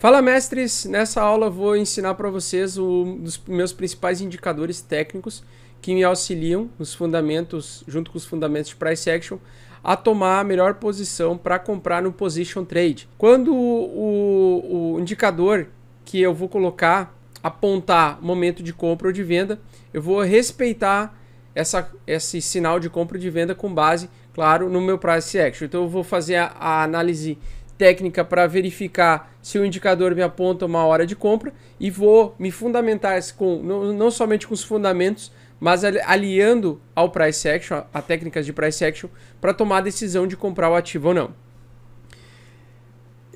Fala, mestres! Nessa aula eu vou ensinar para vocês um dos meus principais indicadores técnicos que me auxiliam nos fundamentos, junto com os fundamentos de Price Action, a tomar a melhor posição para comprar no Position Trade. Quando o indicador que eu vou colocar apontar momento de compra ou de venda, eu vou respeitar esse sinal de compra ou de venda com base, claro, no meu Price Action. Então eu vou fazer a análise técnica para verificar se o indicador me aponta uma hora de compra e vou me fundamentar não somente com os fundamentos, mas aliando ao Price Action, a técnicas de Price Action, para tomar a decisão de comprar o ativo ou não.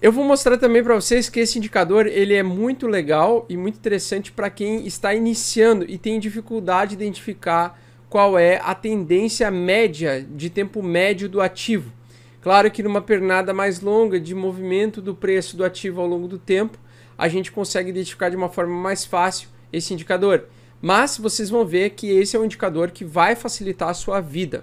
Eu vou mostrar também para vocês que esse indicador ele é muito legal e muito interessante para quem está iniciando e tem dificuldade de identificar qual é a tendência média de tempo médio do ativo. Claro que numa pernada mais longa de movimento do preço do ativo ao longo do tempo, a gente consegue identificar de uma forma mais fácil esse indicador. Mas vocês vão ver que esse é um indicador que vai facilitar a sua vida.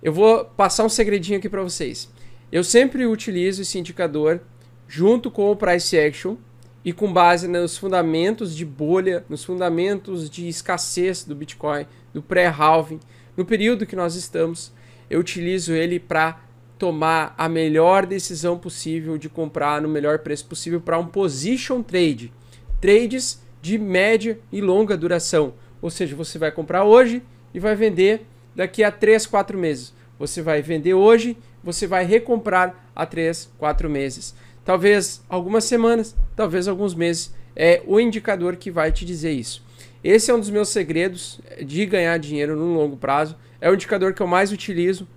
Eu vou passar um segredinho aqui para vocês. Eu sempre utilizo esse indicador junto com o Price Action e com base nos fundamentos de bolha, nos fundamentos de escassez do Bitcoin, do pré-halving, no período que nós estamos, eu utilizo ele para tomar a melhor decisão possível de comprar no melhor preço possível para um position trade. Trades de média e longa duração. Ou seja, você vai comprar hoje e vai vender daqui a 3, 4 meses. Você vai vender hoje, você vai recomprar a 3, 4 meses. Talvez algumas semanas, talvez alguns meses. É o indicador que vai te dizer isso. Esse é um dos meus segredos de ganhar dinheiro no longo prazo. É o indicador que eu mais utilizo.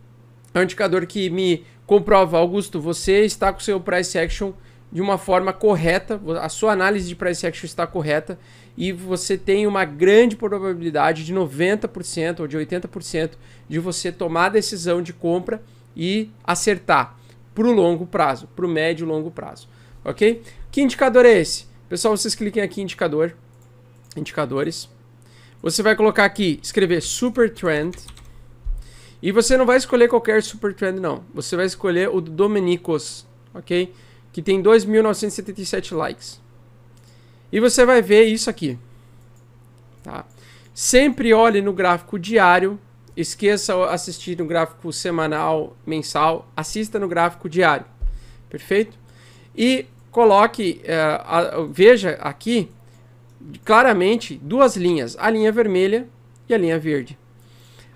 É um indicador que me comprova, Augusto, você está com o seu Price Action de uma forma correta, a sua análise de Price Action está correta e você tem uma grande probabilidade de 90% ou de 80% de você tomar a decisão de compra e acertar para o longo prazo, para o médio e longo prazo, ok? Que indicador é esse? Pessoal, vocês cliquem aqui em indicador, indicadores, você vai colocar aqui, escrever Super Trend. E você não vai escolher qualquer Super Trend, não. Você vai escolher o do Domenicos, ok? Que tem 2.977 likes. E você vai ver isso aqui. Tá? Sempre olhe no gráfico diário. Esqueça assistir no gráfico semanal, mensal. Assista no gráfico diário. Perfeito? E coloque, veja aqui, claramente, duas linhas. A linha vermelha e a linha verde.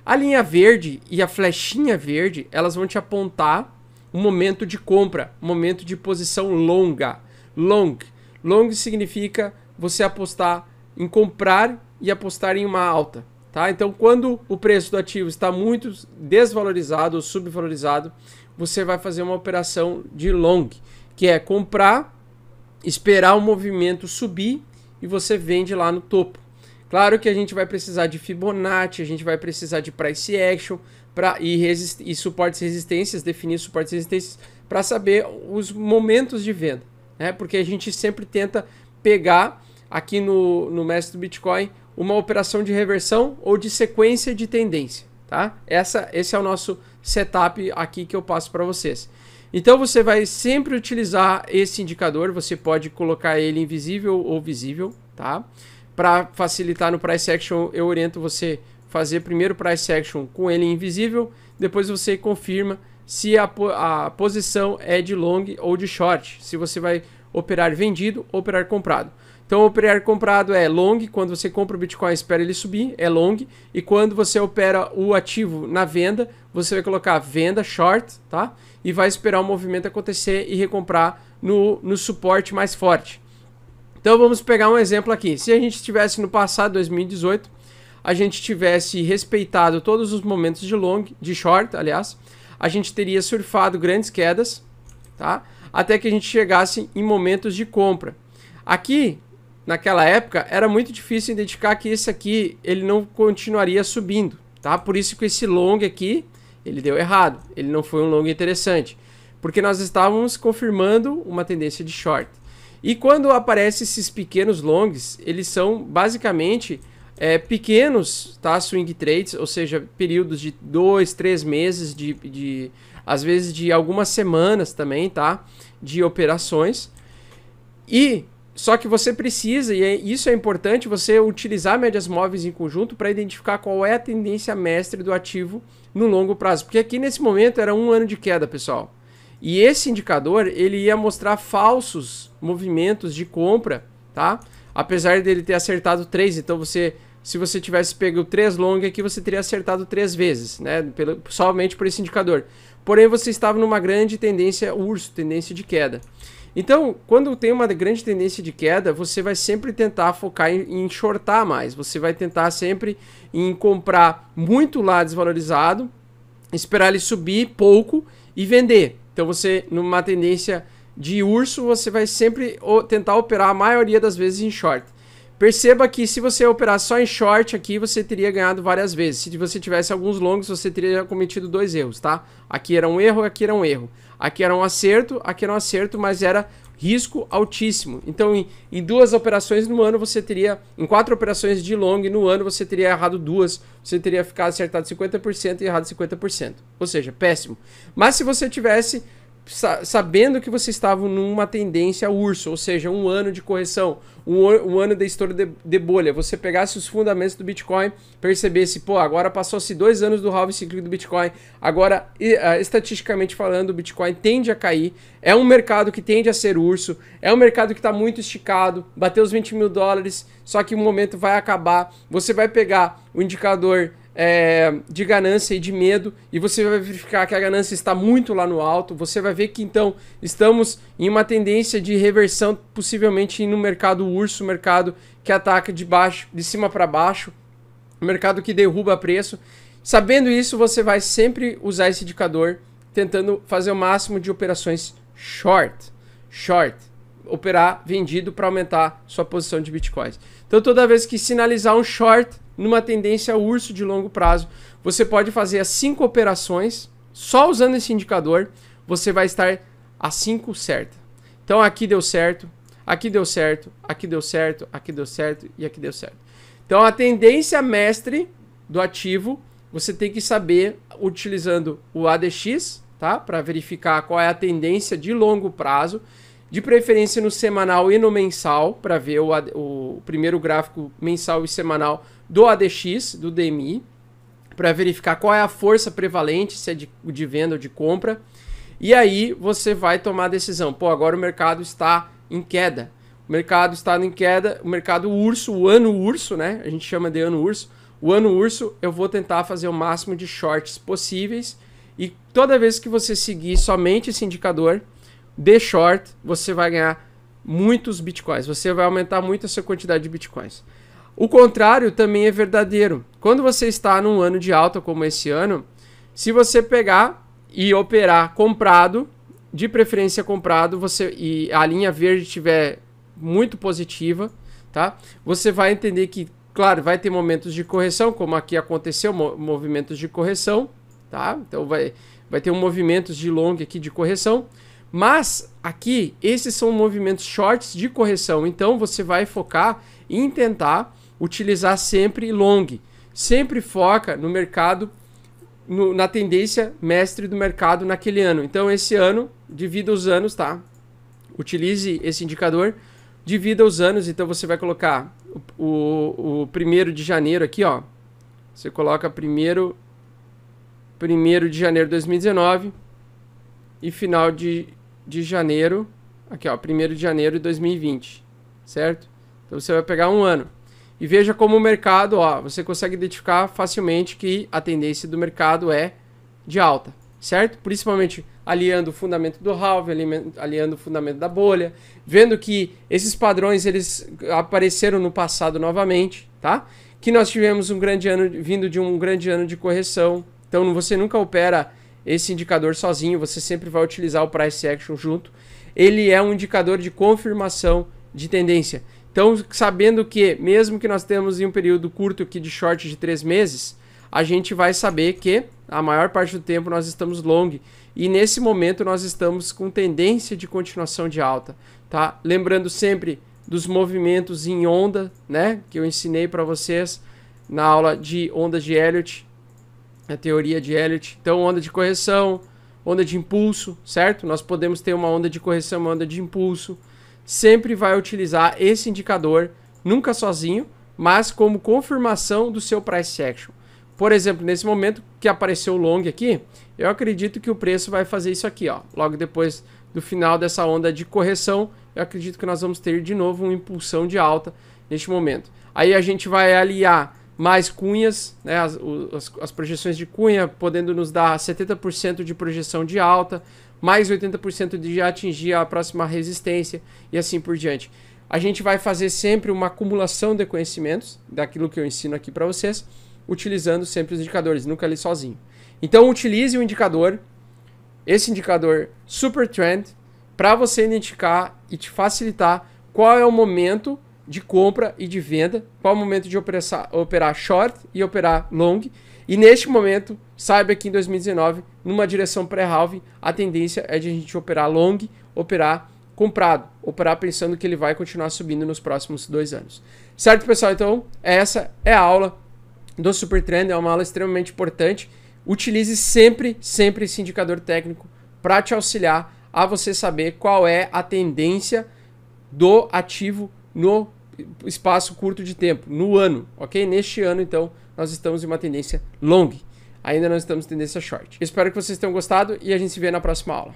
A linha verde e a flechinha verde, elas vão te apontar um momento de compra, um momento de posição longa. Long. Long significa você apostar em comprar e apostar em uma alta. Tá? Então, quando o preço do ativo está muito desvalorizado ou subvalorizado, você vai fazer uma operação de long, que é comprar, esperar o movimento subir e você vende lá no topo. Claro que a gente vai precisar de Fibonacci, a gente vai precisar de Price Action e suportes e resistências, definir suportes e resistências para saber os momentos de venda. Né? Porque a gente sempre tenta pegar aqui no Mestre do Bitcoin uma operação de reversão ou de sequência de tendência. Tá? Esse é o nosso setup aqui que eu passo para vocês. Então você vai sempre utilizar esse indicador, você pode colocar ele invisível ou visível, tá? Para facilitar no Price Action, eu oriento você fazer primeiro Price Action com ele invisível, depois você confirma se a posição é de long ou de short, se você vai operar vendido ou operar comprado. Então, operar comprado é long, quando você compra o Bitcoin e espera ele subir, é long, e quando você opera o ativo na venda, você vai colocar venda short, tá? E vai esperar o movimento acontecer e recomprar no suporte mais forte. Então vamos pegar um exemplo aqui. Se a gente estivesse no passado, 2018, a gente tivesse respeitado todos os momentos de long, de short, aliás, a gente teria surfado grandes quedas, tá? Até que a gente chegasse em momentos de compra. Aqui, naquela época, era muito difícil identificar que esse aqui, ele não continuaria subindo, tá? Por isso que esse long aqui, ele deu errado. Ele não foi um long interessante, porque nós estávamos confirmando uma tendência de short. E quando aparecem esses pequenos longs, eles são basicamente pequenos, tá? Swing trades, ou seja, períodos de 2, 3 meses, às vezes de algumas semanas também, tá? De operações. E só que você precisa, e isso é importante, você utilizar médias móveis em conjunto para identificar qual é a tendência mestre do ativo no longo prazo. Porque aqui nesse momento era 1 ano de queda, pessoal. E esse indicador, ele ia mostrar falsos movimentos de compra, tá? Apesar dele ter acertado 3, então se você tivesse pego 3 long aqui, você teria acertado 3 vezes, né? Somente por esse indicador. Porém, você estava numa grande tendência urso, tendência de queda. Então, quando tem uma grande tendência de queda, você vai sempre tentar focar em shortar mais. Você vai tentar sempre em comprar muito lá desvalorizado, esperar ele subir pouco e vender. Então, você, numa tendência de urso, você vai sempre tentar operar a maioria das vezes em short. Perceba que se você operar só em short aqui, você teria ganhado várias vezes. Se você tivesse alguns longos, você teria cometido 2 erros, tá? Aqui era um erro, aqui era um erro. Aqui era um acerto, mas era risco altíssimo. Então, em 2 operações no ano, você teria... Em 4 operações de long no ano, você teria errado 2. Você teria ficado acertado 50% e errado 50%. Ou seja, péssimo. Mas se você tivesse... sabendo que você estava numa tendência urso, ou seja, 1 ano de correção, um ano de estouro de bolha, você pegasse os fundamentos do Bitcoin, percebesse, pô, agora passou-se 2 anos do halving cíclico do Bitcoin, agora, estatisticamente falando, o Bitcoin tende a cair, é um mercado que tende a ser urso, é um mercado que está muito esticado, bateu os 20 mil dólares, só que o momento vai acabar, você vai pegar o indicador de ganância e de medo, e você vai verificar que a ganância está muito lá no alto, você vai ver que então estamos em uma tendência de reversão, possivelmente no mercado urso, mercado que ataca de cima para baixo, mercado que derruba preço. Sabendo isso, você vai sempre usar esse indicador, tentando fazer o máximo de operações short, operar vendido para aumentar sua posição de bitcoins. Então toda vez que sinalizar um short numa tendência urso de longo prazo, você pode fazer as 5 operações, só usando esse indicador, você vai estar a 5 certa. Então aqui deu certo, aqui deu certo, aqui deu certo, aqui deu certo e aqui deu certo. Então a tendência mestre do ativo, você tem que saber utilizando o ADX, tá? Para verificar qual é a tendência de longo prazo, de preferência no semanal e no mensal, para ver o primeiro gráfico mensal e semanal do ADX, do DMI, para verificar qual é a força prevalente, se é de venda ou de compra. E aí você vai tomar a decisão. Pô, agora o mercado está em queda. O mercado está em queda, o mercado urso, o ano urso, né? A gente chama de ano urso. O ano urso, eu vou tentar fazer o máximo de shorts possíveis. E toda vez que você seguir somente esse indicador de short, você vai ganhar muitos bitcoins. Você vai aumentar muito a sua quantidade de bitcoins. O contrário também é verdadeiro. Quando você está num ano de alta como esse ano, se você pegar e operar comprado, de preferência comprado, e a linha verde estiver muito positiva, tá? Você vai entender que, claro, vai ter momentos de correção, como aqui aconteceu, movimentos de correção, tá? Então vai ter movimentos de long aqui de correção, mas aqui esses são movimentos shorts de correção, então você vai focar em tentar utilizar sempre long, sempre foca no mercado, na tendência mestre do mercado naquele ano. Então esse ano, divida os anos, tá? Utilize esse indicador, divida os anos, então você vai colocar o 1º de janeiro aqui, ó. Você coloca 1º de janeiro de 2019 e final de janeiro, aqui ó, 1º de janeiro de 2020, certo? Então você vai pegar um ano. E veja como o mercado, ó, você consegue identificar facilmente que a tendência do mercado é de alta, certo? Principalmente aliando o fundamento do halving, aliando o fundamento da bolha, vendo que esses padrões eles apareceram no passado novamente, tá? Que nós tivemos um grande ano, vindo de um grande ano de correção. Então você nunca opera esse indicador sozinho, você sempre vai utilizar o price action junto. Ele é um indicador de confirmação de tendência. Então, sabendo que, mesmo que nós temos em um período curto aqui de short de 3 meses, a gente vai saber que a maior parte do tempo nós estamos long. E nesse momento nós estamos com tendência de continuação de alta, tá? Lembrando sempre dos movimentos em onda, né? Que eu ensinei para vocês na aula de ondas de Elliott, a teoria de Elliott. Então, onda de correção, onda de impulso, certo? Nós podemos ter uma onda de correção, uma onda de impulso. sempre vai utilizar esse indicador, nunca sozinho, mas como confirmação do seu price action. Por exemplo, nesse momento que apareceu o long aqui, eu acredito que o preço vai fazer isso aqui, ó. Logo depois do final dessa onda de correção, eu acredito que nós vamos ter de novo uma impulsão de alta neste momento. Aí a gente vai aliar mais cunhas, né, as projeções de cunha podendo nos dar 70% de projeção de alta, mais 80% de atingir a próxima resistência e assim por diante. A gente vai fazer sempre uma acumulação de conhecimentos, daquilo que eu ensino aqui para vocês, utilizando sempre os indicadores, nunca ali sozinho. Então utilize o indicador, esse indicador Super Trend, para você identificar e te facilitar qual é o momento de compra e de venda, qual é o momento de operar short e operar long. E neste momento, saiba que em 2019, numa direção pré-halving, a tendência é de a gente operar long, operar comprado, operar pensando que ele vai continuar subindo nos próximos 2 anos. Certo, pessoal? Então, essa é a aula do Super Trend, é uma aula extremamente importante. Utilize sempre esse indicador técnico para te auxiliar a você saber qual é a tendência do ativo no espaço curto de tempo, no ano, ok? Neste ano, então, nós estamos em uma tendência long. Ainda não estamos em tendência short. Espero que vocês tenham gostado e a gente se vê na próxima aula.